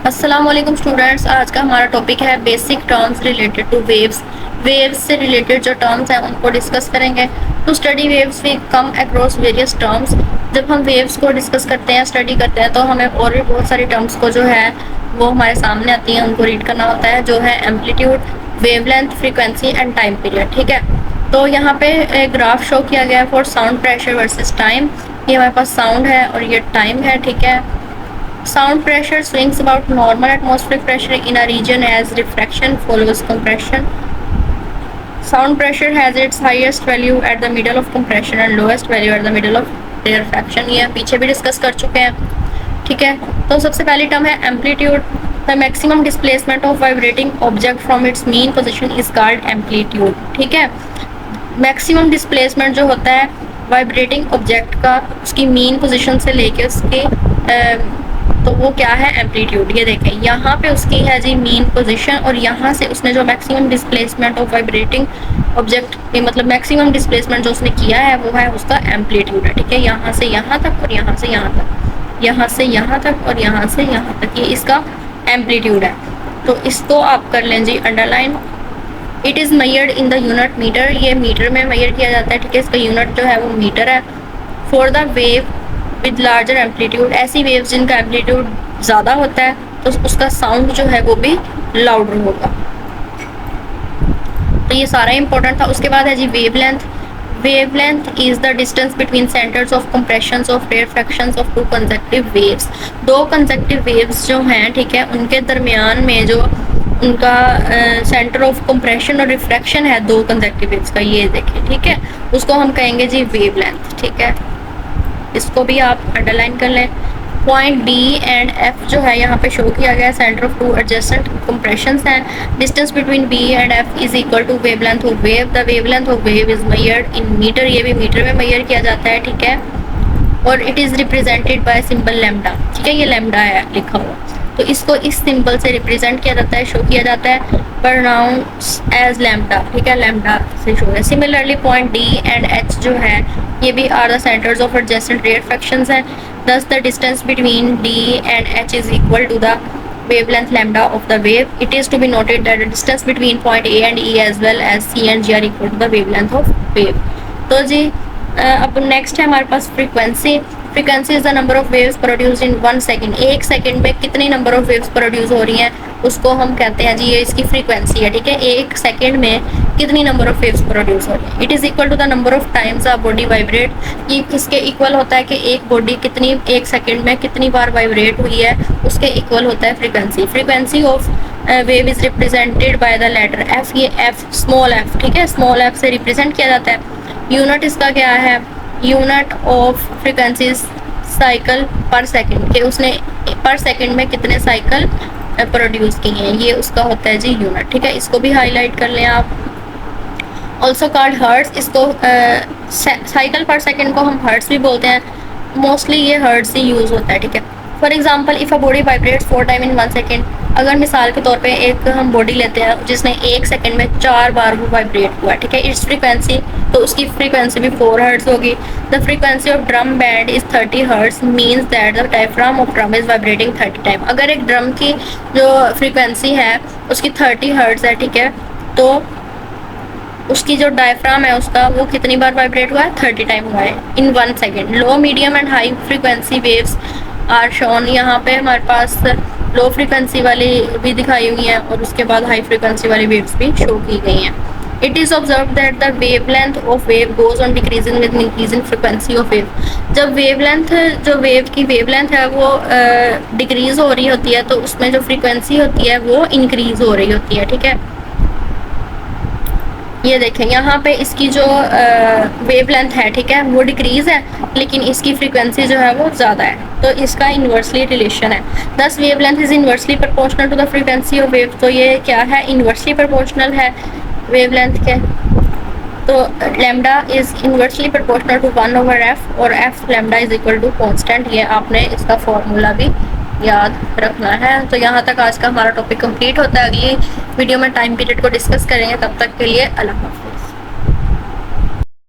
अस्सलाम वालेकुम स्टूडेंट्स। आज का हमारा टॉपिक है basic terms related to waves. Waves से रिलेटेड जो टर्म्स हैं उनको डिस्कस करेंगे। To study waves we come across various terms. जब हम वेव्स को डिस्कस करते हैं, स्टडी करते हैं, तो हमें और भी बहुत सारी टर्म्स को जो है वो हमारे सामने आती हैं, उनको रीड करना होता है, जो है amplitude, wavelength, frequency and time period. ठीक है, तो यहाँ पे एक ग्राफ शो किया गया है for sound pressure versus time. ये हमारे पास साउंड है और ये टाइम है। ठीक है, sound pressure swings about normal atmospheric pressure in a region as refraction follows compression. Sound pressure has its highest value at the middle of compression and lowest value at the middle of rarefaction. ये पीछे भी discuss कर चुके हैं। ठीक है, तो सबसे पहली टर्म है amplitude. The maximum displacement of vibrating object from its mean position is called amplitude. ठीक है, मैक्सिमम डिस्प्लेसमेंट जो होता है वाइब्रेटिंग ऑब्जेक्ट का उसकी मीन पोजिशन से लेके उसके तो वो क्या है, एम्पलीट्यूड। ये देखें, यहाँ पे उसकी है जी मीन पोजीशन और यहाँ से उसने जो maximum displacement of vibrating object, मतलब मैक्सिमम डिस्प्लेसमेंट जो उसने किया है वो है उसका एम्पलीट्यूड है। ठीक है, यहाँ से यहाँ तक और यहाँ से यहाँ तक, यहाँ से यहाँ तक और यहाँ से यहाँ तक, ये इसका एम्पलीट्यूड है। तो इसको आप कर लें जी underline. It is measured in the unit metre. ये मीटर में मेजर किया जाता है। ठीक है, इसका यूनिट जो है वो मीटर है। For the wave with larger amplitude, ऐसी वेव्स जिनका एम्पलीट्यूड ज़्यादा होता है तो उसका साउंड जो है वो भी लाउडर होगा। तो ये सारा इंपॉर्टेंट था। उसके बाद है जी wavelength. Wavelength is the distance between centres of compressions of rarefactions of two consecutive waves. दो कंसेक्टिव वेव्स जो हैं, ठीक है, उनके दरमियान में जो उनका सेंटर ऑफ कंप्रेशन और रिफ्रैक्शन है दो कंसेक्टिव वेव्स का, ये देखें। ठीक है, उसको हम कहेंगे जी वेवलेंथ। ठीक है, इसको भी आप अंडरलाइन कर लें। पॉइंट बी एंड एफ जो है यहाँ पे शो किया गया है, centre of two adjacent compressions हैं। Distance between B and F is equal to wavelength of wave. The wavelength of wave is measured in metre. ये भी मीटर में मेजर किया जाता है। ठीक है, और it is represented by symbol lambda. ठीक है, ये लैम्डा है लिखा हुआ, तो इसको इस सिंबल से रिप्रेजेंट किया जाता है, शो किया जाता है, प्रोनाउंस एज लैम्डा। ठीक है, लैम्डा से शो है। Similarly point D and H जो है ये भी are the centres of adjacent rarefactions हैं। thus the distance between D and H is equal to the wavelength lambda of the wave. It is to be noted that the distance between point A and E as well as C and G are equal to the wavelength of wave. तो जी अब next है हमारे पास frequency. Frequency is the number of waves produced in 1 second. एक second में कितनी number of waves produce हो रही हैं उसको हम कहते हैं जी ये इसकी फ्रीक्वेंसी है। ठीक है, एक सेकेंड में कितनी नंबर ऑफ वेव्स प्रोड्यूस हो रही है। It is equal to the number of times a body vibrate. ये किसके इक्वल होता है कि एक बॉडी कितनी एक सेकेंड में कितनी बार वाइब्रेट हुई है, उसके इक्वल होता है frequency. Frequency of wave is represented by the letter F. ये एफ स्मॉल एफ, ठीक है, स्मॉल एफ से रिप्रेजेंट किया जाता है। यूनिट इसका क्या है, unit of frequency cycle per second, के उसने पर सेकंड में कितने साइकिल प्रोड्यूस किए हैं, ये उसका होता है जी यूनिट। ठीक है, इसको भी हाईलाइट कर लें आप। Also called hertz. इसको साइकिल पर सेकंड को हम हर्ट्स भी बोलते हैं। मोस्टली ये हर्ट्स ही यूज़ होता है। ठीक है, for example if a body vibrates 4 time in 1 second. अगर मिसाल के तौर पे एक हम बॉडी लेते हैं जिसने एक सेकंड में 4 बार वो वाइब्रेट हुआ, ठीक है, इट्स फ्रीक्वेंसी, तो उसकी फ्रीक्वेंसी भी 4 हर्ट्स होगी। The frequency of drum band is 30 hertz, means that the diaphragm of drum is vibrating 30 time. अगर एक ड्रम की जो फ्रीक्वेंसी है उसकी 30 हर्ट्स है, ठीक है, तो उसकी जो डायफ्राम है उसका वो कितनी बार वाइब्रेट हुआ है, 30 टाइम हुआ है in 1 second. Low medium and high frequency waves are shown. यहाँ पे हमारे पास लो फ्रीक्वेंसी वाली भी दिखाई हुई हैं और उसके बाद हाई फ्रीक्वेंसी वाली वेव्स भी शो की गई हैं। It is observe that the wavelength of wave goes on decreasing with increasing frequency of wave. जब वेवलेंथ, जो वेव की वेवलेंथ है वो डिक्रीज हो रही होती है तो उसमें जो फ्रीक्वेंसी होती है वो इंक्रीज हो रही होती है। ठीक है, ये देखें यहाँ पे इसकी जो वेवलेंथ है, ठीक है, वो डिक्रीज है लेकिन इसकी फ्रीक्वेंसी जो है वो ज़्यादा है, तो इसका इन्वर्सली रिलेशन है। 10 wavelength is inversely proportional to the frequency of wave. तो ये क्या है, इन्वर्सली प्रोपोर्शनल है वेवलेंथ के। तो lambda is inversely proportional to 1/f और f lambda is equal to constant. ये आपने इसका फॉर्मूला भी याद रखना है। तो यहाँ तक आज का हमारा टॉपिक कंप्लीट होता है। अगली वीडियो में टाइम पीरियड को डिस्कस करेंगे। तब तक के लिए अल्लाह हाफ़िज़।